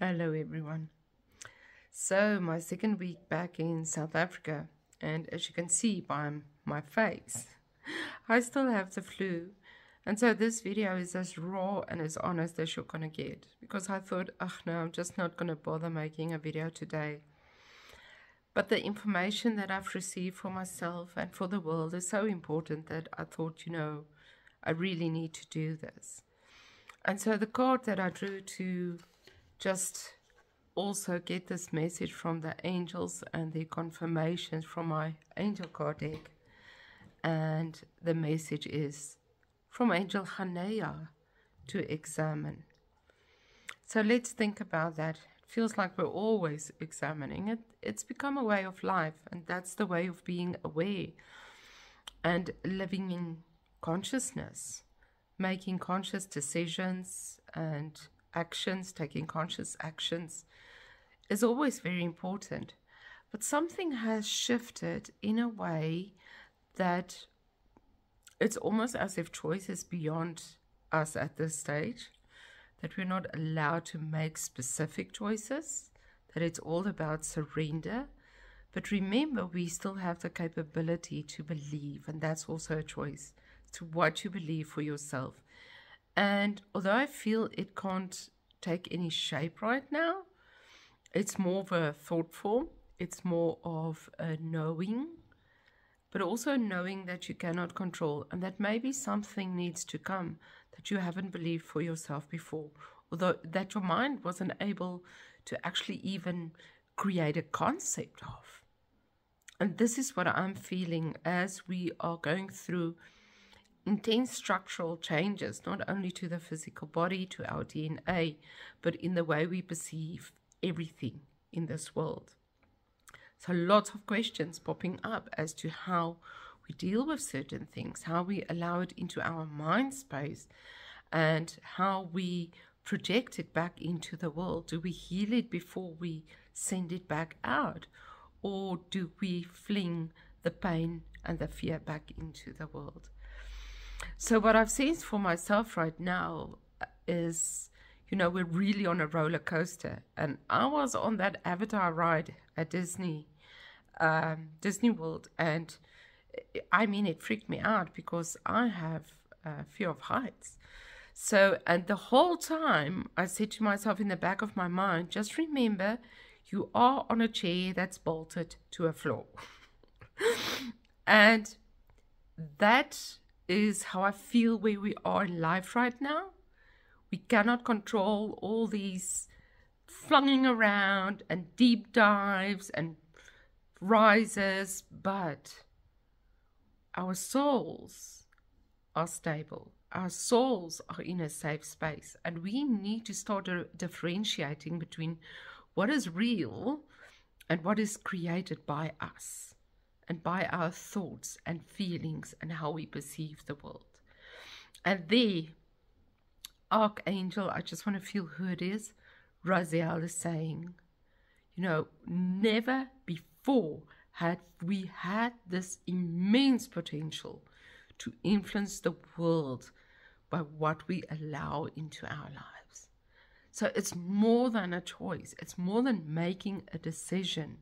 Hello everyone. So my second week back in South Africa, and as you can see by my face, I still have the flu. And so this video is as raw and as honest as you're gonna get, because I thought, no, I'm just not gonna bother making a video today. But the information that I've received for myself and for the world is so important that I thought, I really need to do this. And so the card that I drew to just also get this message from the angels and the confirmations from my angel card deck. And the message is from Angel Raziel to examine. So let's think about that. It feels like we're always examining it. It's become a way of life, and that's the way of being aware and living in consciousness, making conscious decisions and actions, taking conscious actions is always very important. But something has shifted in a way that it's almost as if choice is beyond us at this stage, that we're not allowed to make specific choices, that it's all about surrender. But remember, we still have the capability to believe, and that's also a choice, to what you believe for yourself. And although I feel it can't take any shape right now, it's more of a thought form. It's more of a knowing, but also knowing that you cannot control, and that maybe something needs to come that you haven't believed for yourself before, although that your mind wasn't able to actually even create a concept of. And this is what I'm feeling as we are going through intense structural changes, not only to the physical body, to our DNA, but in the way we perceive everything in this world. So lots of questions popping up as to how we deal with certain things, how we allow it into our mind space, and how we project it back into the world. Do we heal it before we send it back out? Or do we fling the pain and the fear back into the world? So what I've sensed for myself right now is, we're really on a roller coaster. And I was on that Avatar ride at Disney World. And I mean, it freaked me out because I have fear of heights. So, and the whole time I said to myself in the back of my mind, just remember, you are on a chair that's bolted to a floor. And that is how I feel where we are in life right now. We cannot control all these flunging around and deep dives and rises, but our souls are stable. Our souls are in a safe space, and we need to start differentiating between what is real and what is created by us and by our thoughts and feelings and how we perceive the world. And there, Archangel, I just want to feel who it is, Raziel is saying, never before had we had this immense potential to influence the world by what we allow into our lives. So it's more than a choice. It's more than making a decision.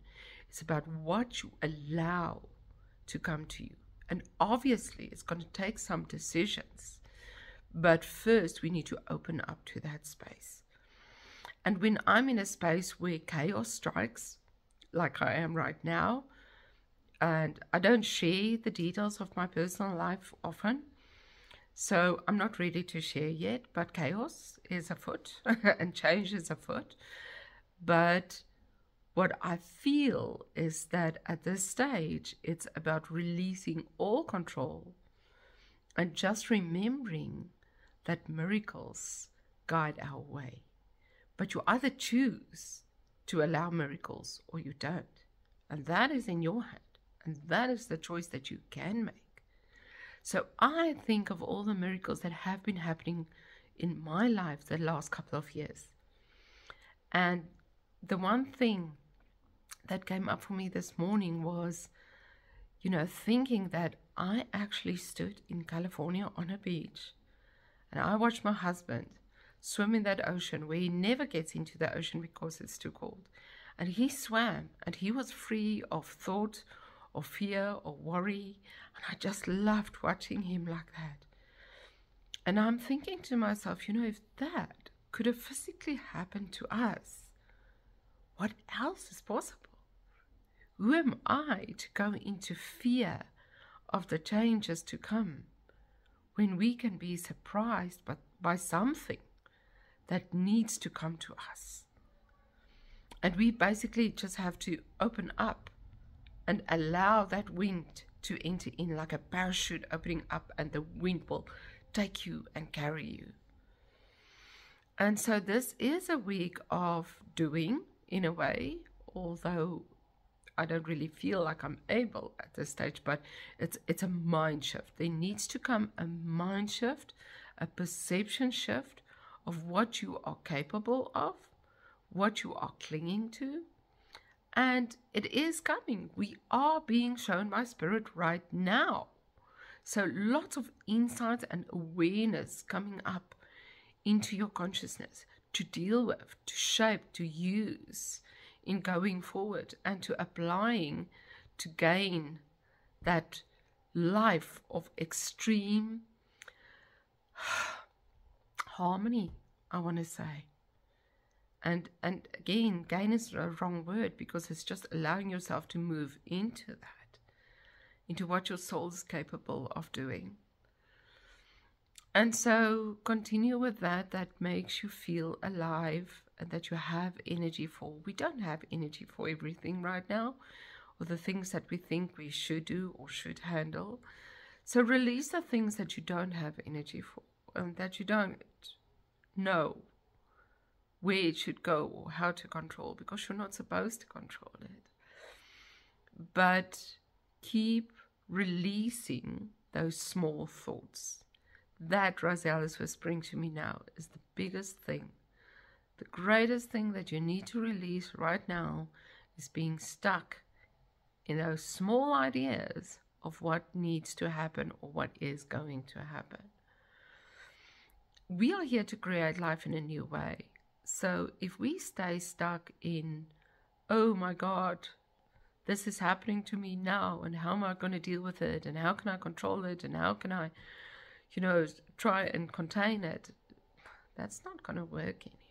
It's about what you allow to come to you. And obviously, it's going to take some decisions. But first, we need to open up to that space. And when I'm in a space where chaos strikes, like I am right now, and I don't share the details of my personal life often, so I'm not ready to share yet, but chaos is afoot and change is afoot. But what I feel is that at this stage, it's about releasing all control and just remembering that miracles guide our way. But you either choose to allow miracles or you don't. And that is in your hand. And that is the choice that you can make. So I think of all the miracles that have been happening in my life the last couple of years. And the one thing that came up for me this morning was, thinking that I actually stood in California on a beach and I watched my husband swim in that ocean where he never gets into the ocean because it's too cold. And he swam, and he was free of thought or fear or worry. And I just loved watching him like that. And I'm thinking to myself, if that could have physically happened to us, what else is possible? Who am I to go into fear of the changes to come when we can be surprised by something that needs to come to us? And we basically just have to open up and allow that wind to enter in like a parachute opening up, and the wind will take you and carry you. And so this is a week of doing, in a way, although I don't really feel like I'm able at this stage, but it's a mind shift. There needs to come a mind shift, a perception shift of what you are capable of, what you are clinging to, and it is coming. We are being shown by Spirit right now. So lots of insights and awareness coming up into your consciousness to deal with, to shape, to use in going forward, and to applying to gain that life of extreme harmony, I want to say. And again, gain is a wrong word, because it's just allowing yourself to move into that, into what your soul is capable of doing. And so continue with that makes you feel alive and that you have energy for. We don't have energy for everything right now, or the things that we think we should do or should handle. So release the things that you don't have energy for, and that you don't know where it should go or how to control, because you're not supposed to control it. But keep releasing those small thoughts. That, Raziel is whispering to me now, is the biggest thing. The greatest thing that you need to release right now is being stuck in those small ideas of what needs to happen or what is going to happen. We are here to create life in a new way. So if we stay stuck in, oh my God, this is happening to me now, and how am I going to deal with it, and how can I control it, and how can I, try and contain it, that's not going to work anymore.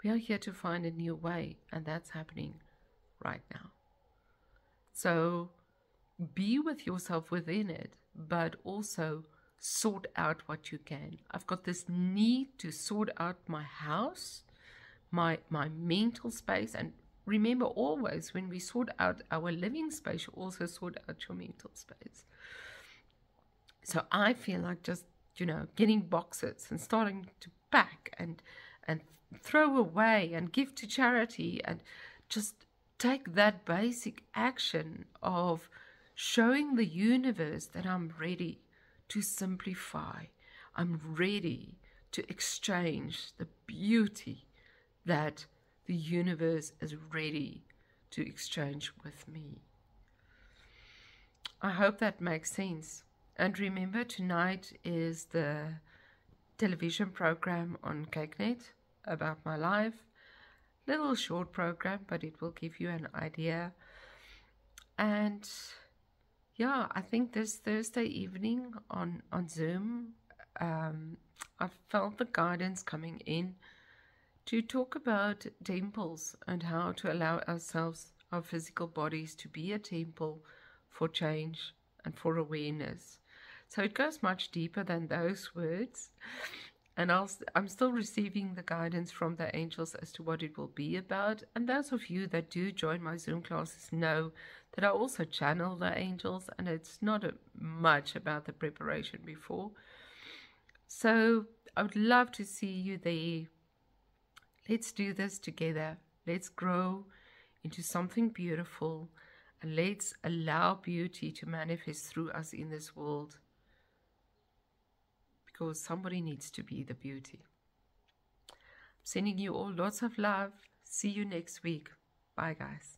We are here to find a new way, and that's happening right now. So be with yourself within it, but also sort out what you can. I've got this need to sort out my house, my mental space, and remember always, when we sort out our living space, you also sort out your mental space. So I feel like just, getting boxes and starting to pack and throw away and give to charity, and just take that basic action of showing the universe that I'm ready to simplify. I'm ready to exchange the beauty that the universe is ready to exchange with me. I hope that makes sense. And remember, tonight is the television program on CakeNet about my life. Little short program, but it will give you an idea. And yeah, I think this Thursday evening on Zoom, I felt the guidance coming in to talk about temples and how to allow ourselves, our physical bodies, to be a temple for change and for awareness. So it goes much deeper than those words. And I'm still receiving the guidance from the angels as to what it will be about. And those of you that do join my Zoom classes know that I also channel the angels, and it's not much about the preparation before. So I would love to see you there. Let's do this together. Let's grow into something beautiful, and let's allow beauty to manifest through us in this world, because somebody needs to be the beauty. I'm sending you all lots of love. See you next week. Bye, guys.